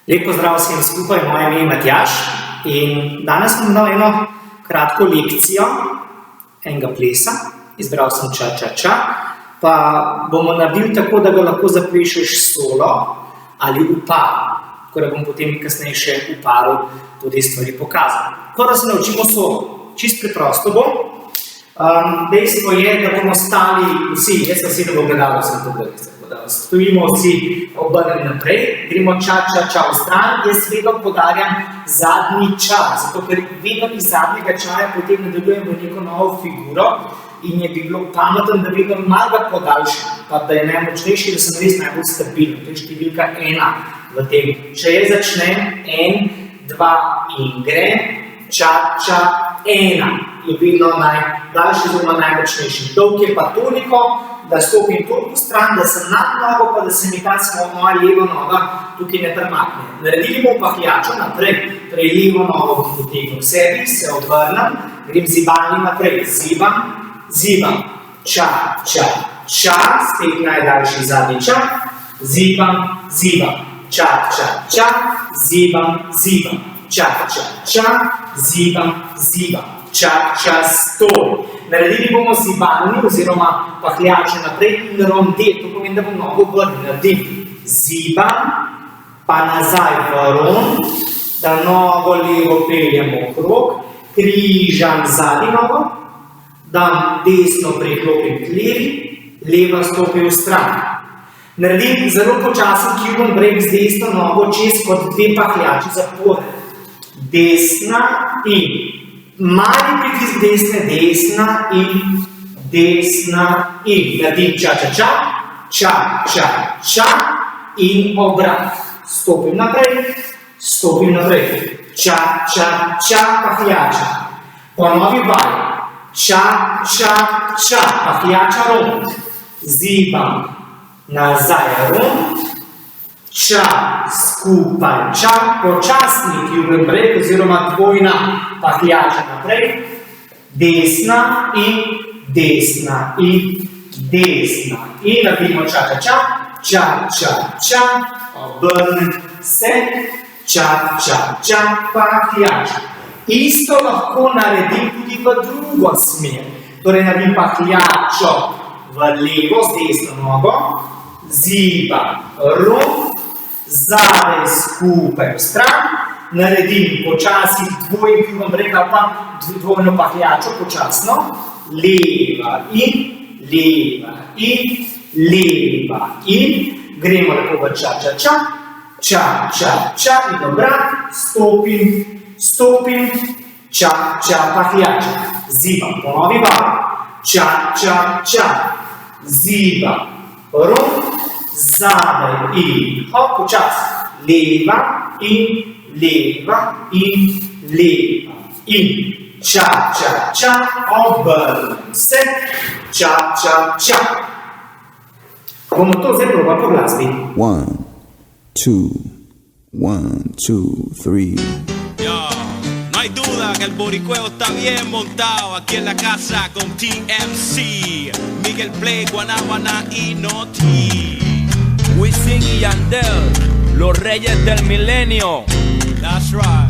Lep pozdrav vsem skupaj, moje ime je Matjaž in danes bom dal eno kratko lekcijo enega plesa, izbral sem ča-ča-ča, pa bomo naredili tako, da ga lahko zaplešeš solo ali v paru, tako da bom potem kasneje še v paru tudi stvari pokazal. Prvo se naučimo solo, čist preprosto bo. Dejstvo je, da bomo stali vsi, jaz sem sedel v gledalo, sem to gledal, da stojimo vsi obrnjeni naprej, gremo ča-ča-ča v stran, jaz vedno podarjam zadnji ča, zato ker vedno iz zadnjega čaja potem nadaljujemo neko novo figuro in je bi bilo pametno, da vedno malo podaljšam, pa da je najmočnejši, da sem res najbolj stabilen, to je številka 1 v tem. Če jaz začnem 1, 2 in grem, ča-ča-1 je vedno najdaljši oziroma najmočnejši. Dolg je pa toliko, da stopim toliko stran, da sem nad nogo, pa da se mi ta moja leva noga tukaj ne premakne. Naredili bomo pahljačo naprej, torej levo nogo bom potegnil v sebi, se obrnem, grem zibalni naprej, zibam, zibam, ča-ča-ča, spet najdaljši zadnji ča, zibam, zibam, ča-ča-ča, zibam, zibam, ča-ča-ča, zibam, zibam, ča-ča, stoj. Naredili bomo zibalni oziroma pahljače naprej in rondel, to pomeni, da bom nogo obrnil, naredim zibam, pa nazaj v rond, da nogo levo peljemo okrog, križam zadnji nogo, dam desno preklopim k levi, leva stopi v stran. Naredim zelo počasen cuban break z desno nogo čez kot 2 pahljači zapored. Desna in mali pritisk desne, desna in desna in. Naredim ča-ča-ča, ča-ča-ča in obrat. Stopim naprej, ča-ča-ča, pahljača. Ponovi vaj, ča-ča-ča, pahljača rond. Zibam nazaj rond, ča, skupaj, ča, počasni cuban break oziroma dvojna pahljača naprej, desna in desna in desna. In naredimo ča-ča-ča, ča-ča-ča, obrnem se, ča-ča-ča, pahljača. Isto lahko naredim tudi v drugo smer. Torej naredim pahljačo v levo z desno nogo, zibam rond, zadaj skupaj v stran, naredim počasi dvojen cuban break ali pa dvojno pahljačo počasno, leva in, leva in, leva in, gremo lepo v ča-ča-ča, ča-ča-ča in obrat, stopim, ča-ča, pahljača, zibam, ponovi vaj, ča-ča-ča, zibam, rond, zadaj in, hop, počasi, leva in, leva in, leva in, ča-ča-ča, obrnem se, ča-ča-ča. Bomo to zdaj probali po glasbi. 1, 2, 1, 2, 3. Yo, no hay duda que el boricueo está bien montado aquí en la casa con TMC, Miguel Play, Guanábana y Noti. Wisin y Yandel, los reyes del milenio. That's right.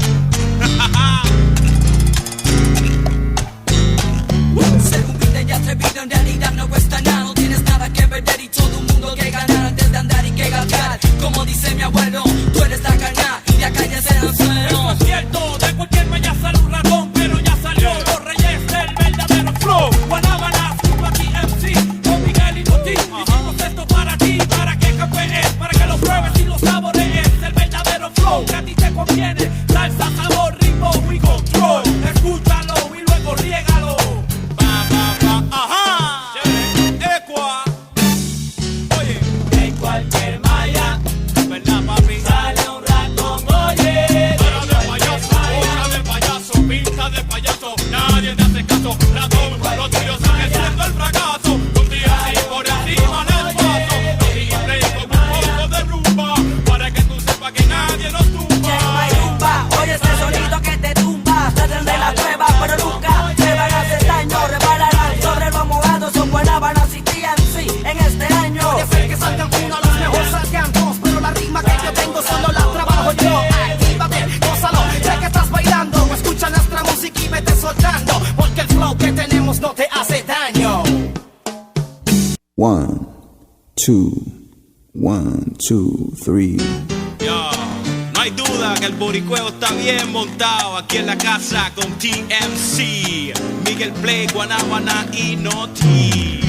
Ser humilde y atrevido en realidad no cuesta nada, no tienes nada que perder y todo el mundo que ganar antes de andar y que gatear. Como dice mi abuelo, tú eres la carnal y acá ya se el suelo. Eso es cierto, de cualquier mañana sale un ratón, pero ya salió los reyes del verdadero flow. Guanábana, junto a TMC, con Miguel y Noti. Hicimos esto para ti, para que campees, para que lo pruebes y lo saborees. El verdadero flow que a ti te conviene, salsa, sabor, ritmo y control. Escúchalo y luego riégalo. Equa. Oye, En cualquier malla, ¿verdad, papi? 2, 1, 2, 3. Yo, no hay duda que el boricueo está bien montado aquí en la casa con TMC, Miguel Play, Guanábana y Noti.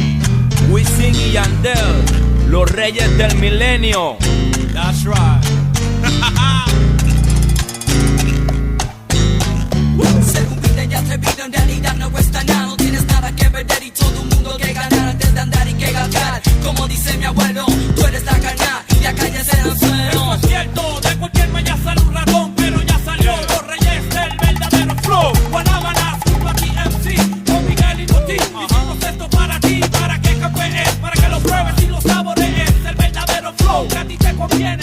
Wisin y Yandel, los reyes del milenio. That's right. Ser humilde y atrevido en realidad no cuesta nada. No tienes nada que perder y todo el mundo que ganar antes de andar y que gastar. Como dice mi abuelo, tú eres la carnal y la calle será el suelo. Eso es cierto, de cualquier manera sale un ratón, pero ya salió los reyes del verdadero flow. Guanábana, junto a TMC, con Miguel y Noti. Hicimos esto para ti, para que campees, para que lo pruebes y lo saborees. El verdadero flow que a ti te conviene.